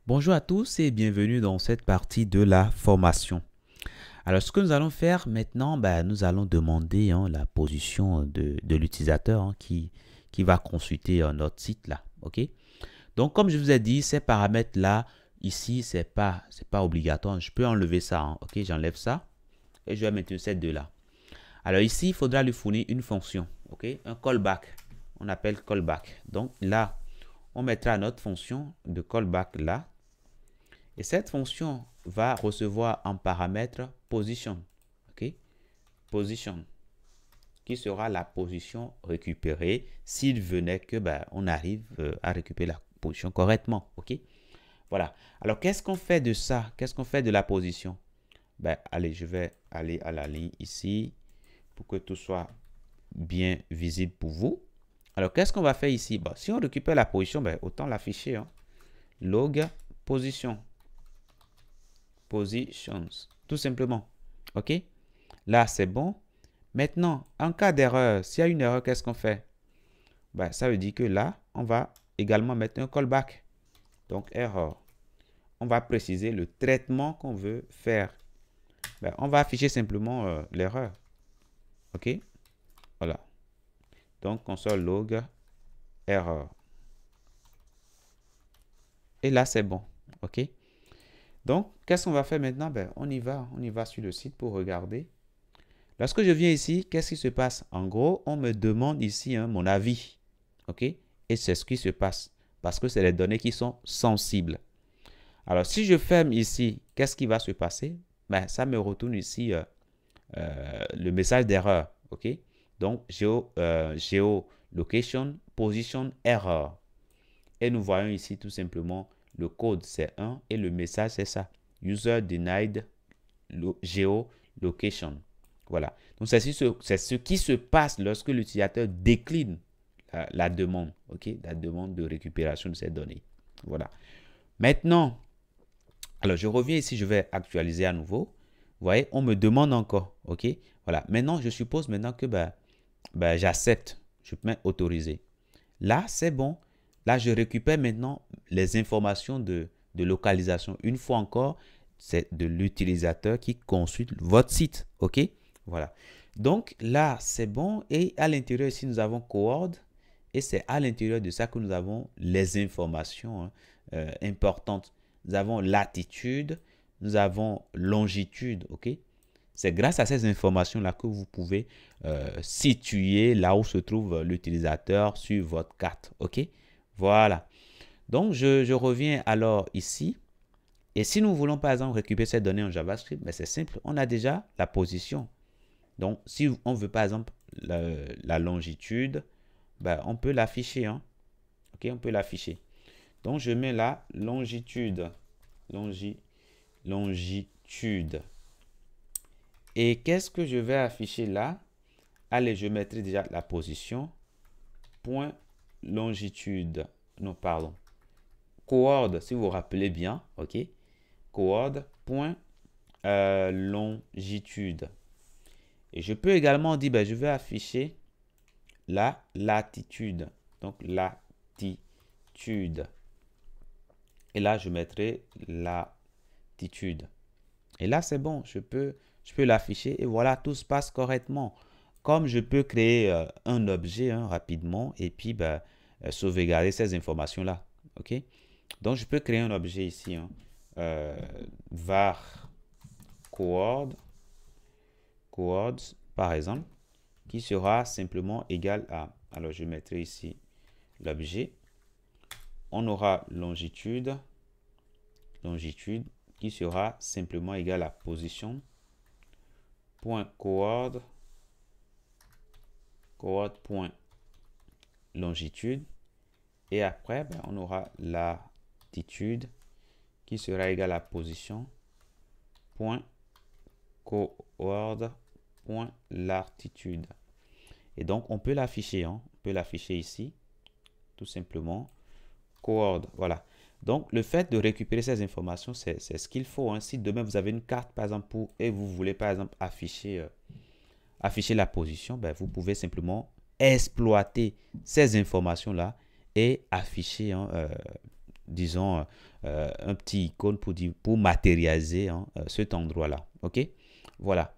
Bonjour à tous et bienvenue dans cette partie de la formation. Alors, ce que nous allons faire maintenant, nous allons demander la position de l'utilisateur qui va consulter notre site là. OK? Donc, comme je vous ai dit, ces paramètres-là, ici, c'est pas obligatoire. Je peux enlever ça. OK? J'enlève ça et je vais mettre ces deux-là. Alors, ici, il faudra lui fournir une fonction. OK? Un callback. On appelle callback. Donc, là, on mettra notre fonction de callback là. Et cette fonction va recevoir en paramètre position, ok? Position, qui sera la position récupérée s'il venait que on arrive à récupérer la position correctement, ok? Voilà. Alors, qu'est-ce qu'on fait de ça? Qu'est-ce qu'on fait de la position? Allez, je vais aller à la ligne ici pour que tout soit bien visible pour vous. Alors, qu'est-ce qu'on va faire ici? Si on récupère la position, autant l'afficher. Log position. Positions, tout simplement. OK? Là, c'est bon. Maintenant, en cas d'erreur, s'il y a une erreur, qu'est-ce qu'on fait? Ça veut dire que là, on va également mettre un callback. Donc, erreur. On va préciser le traitement qu'on veut faire. On va afficher simplement l'erreur. OK? Voilà. Donc, console log erreur. Et là, c'est bon. OK? Donc, qu'est-ce qu'on va faire maintenant? On y va sur le site pour regarder. Lorsque je viens ici, qu'est-ce qui se passe? En gros, on me demande ici mon avis. OK? Et c'est ce qui se passe. Parce que c'est les données qui sont sensibles. Alors, si je ferme ici, qu'est-ce qui va se passer? Ça me retourne ici le message d'erreur. OK? Donc, geolocation, position, error. Et nous voyons ici tout simplement le code, c'est 1 et le message, c'est ça. User denied geolocation. Voilà. Donc, c'est ce qui se passe lorsque l'utilisateur décline la demande, OK? La demande de récupération de ces données. Voilà. Maintenant, alors je reviens ici, je vais actualiser à nouveau. Vous voyez, on me demande encore, OK? Voilà. Maintenant, je suppose maintenant que j'accepte. Je peux autoriser. Là, c'est bon. Là, je récupère maintenant les informations de localisation. Une fois encore, c'est de l'utilisateur qui consulte votre site, OK? Voilà. Donc là, c'est bon. Et à l'intérieur ici, nous avons coord. Et c'est à l'intérieur de ça que nous avons les informations importantes. Nous avons latitude, nous avons longitude, OK? C'est grâce à ces informations-là que vous pouvez situer là où se trouve l'utilisateur sur votre carte, OK? Voilà. Donc, je reviens alors ici. Et si nous voulons, par exemple, récupérer ces données en JavaScript, c'est simple. On a déjà la position. Donc, si on veut, par exemple, la longitude, on peut l'afficher. OK, on peut l'afficher. Donc, je mets la longitude. Longitude. Et qu'est-ce que je vais afficher là? Allez, je mettrai déjà la position. Point longitude. Non, pardon. Coord, si vous vous rappelez bien. OK. Coord. Point longitude. Et je peux également dire, je vais afficher la latitude. Donc, latitude. Et là, je mettrai latitude. Et là, c'est bon. Je peux l'afficher. Et voilà, tout se passe correctement. Comme je peux créer un objet rapidement et puis sauvegarder ces informations-là. OK? Donc, je peux créer un objet ici. Var coord, par exemple, qui sera simplement égal à... Alors, je mettrai ici l'objet. On aura longitude qui sera simplement égal à position. Point coord point longitude. Et après, on aura latitude qui sera égal à position. Point coord point latitude. Et donc, on peut l'afficher. On peut l'afficher ici, tout simplement. Coord, voilà. Donc, le fait de récupérer ces informations, c'est ce qu'il faut. Si demain, vous avez une carte, par exemple, et vous voulez, par exemple, afficher la position, vous pouvez simplement exploiter ces informations-là et afficher disons, un petit icône pour matérialiser hein, cet endroit-là. OK? Voilà.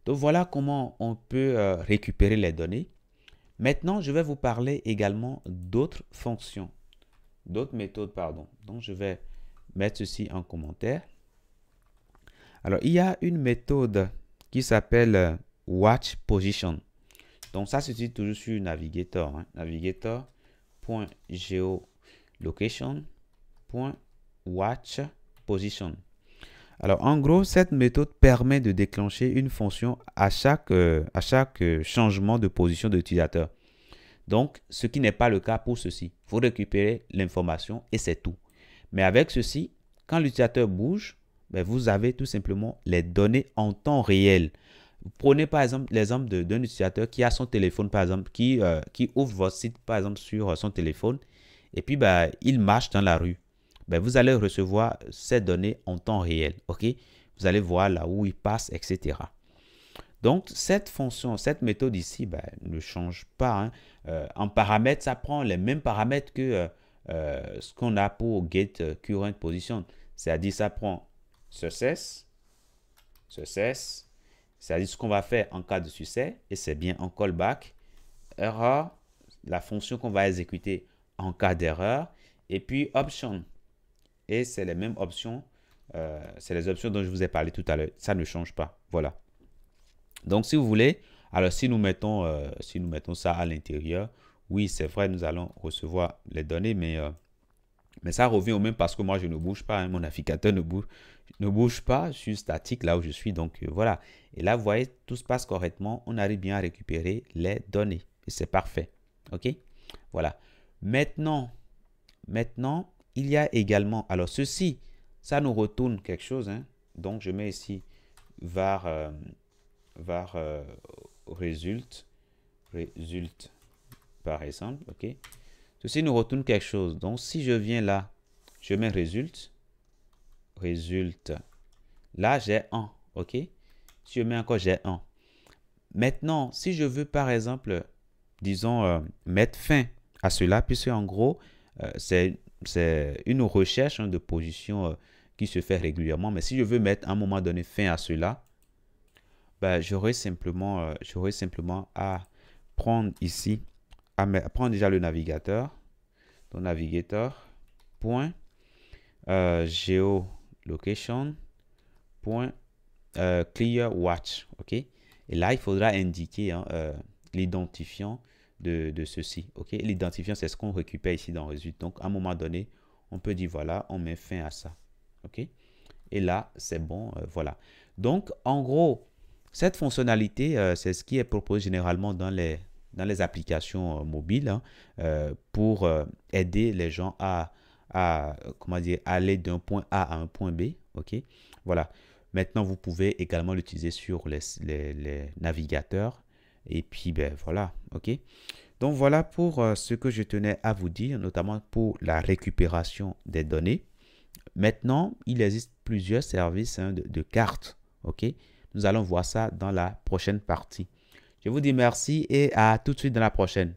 Donc, voilà comment on peut récupérer les données. Maintenant, je vais vous parler également d'autres fonctions, d'autres méthodes, pardon. Donc, je vais mettre ceci en commentaire. Alors, il y a une méthode qui s'appelle Watch Position. Donc, ça se dit toujours sur Navigator. Hein. Navigator.geolocation.watch position. Alors, en gros, cette méthode permet de déclencher une fonction à chaque changement de position de l'utilisateur. Donc, ce qui n'est pas le cas pour ceci. Il faut récupérer l'information et c'est tout. Mais avec ceci, quand l'utilisateur bouge, ben, vous avez tout simplement les données en temps réel. Prenez par exemple l'exemple d'un utilisateur qui a son téléphone, par exemple, qui ouvre votre site, par exemple, sur son téléphone, et puis ben, il marche dans la rue. Ben, vous allez recevoir ces données en temps réel. OK? Vous allez voir là où il passe, etc. Donc, cette fonction, cette méthode ici, ben, ne change pas. Hein. En paramètres, ça prend les mêmes paramètres que ce qu'on a pour get current position. C'est-à-dire, ça prend success, c'est-à-dire ce qu'on va faire en cas de succès, et c'est bien en callback, error, la fonction qu'on va exécuter en cas d'erreur, et puis option. Et c'est les mêmes options, c'est les options dont je vous ai parlé tout à l'heure. Ça ne change pas. Voilà. Donc, si vous voulez, alors si nous mettons ça à l'intérieur, oui, c'est vrai, nous allons recevoir les données, mais ça revient au même parce que moi, je ne bouge pas. Hein, mon navigateur ne bouge pas. Je suis statique là où je suis. Donc, voilà. Et là, vous voyez, tout se passe correctement. On arrive bien à récupérer les données. Et c'est parfait. OK? Voilà. Maintenant, il y a également, alors ceci, ça nous retourne quelque chose. Hein. Donc, je mets ici var result par exemple. OK? Ceci nous retourne quelque chose. Donc, si je viens là, je mets résulte. Là, j'ai 1. OK? Si je mets encore, j'ai 1. Maintenant, si je veux, par exemple, disons, mettre fin à cela, puisque en gros, c'est une recherche hein, de position qui se fait régulièrement. Mais si je veux mettre à un moment donné fin à cela, ben, j'aurai simplement à prendre ici, prendre déjà le navigateur. Donc, navigator. Geolocation. Clear watch. OK? Et là, il faudra indiquer hein, l'identifiant de ceci. OK? L'identifiant, c'est ce qu'on récupère ici dans le résultat. Donc, à un moment donné, on peut dire voilà, on met fin à ça. OK? Et là, c'est bon. Voilà. Donc, en gros, cette fonctionnalité, c'est ce qui est proposé généralement dans les applications mobiles hein, pour aider les gens à comment dire, aller d'un point A à un point B. OK? Voilà. Maintenant, vous pouvez également l'utiliser sur les navigateurs. Et puis, ben voilà. OK? Donc, voilà pour ce que je tenais à vous dire, notamment pour la récupération des données. Maintenant, il existe plusieurs services hein, de cartes. OK? Nous allons voir ça dans la prochaine partie. Je vous dis merci et à tout de suite dans la prochaine.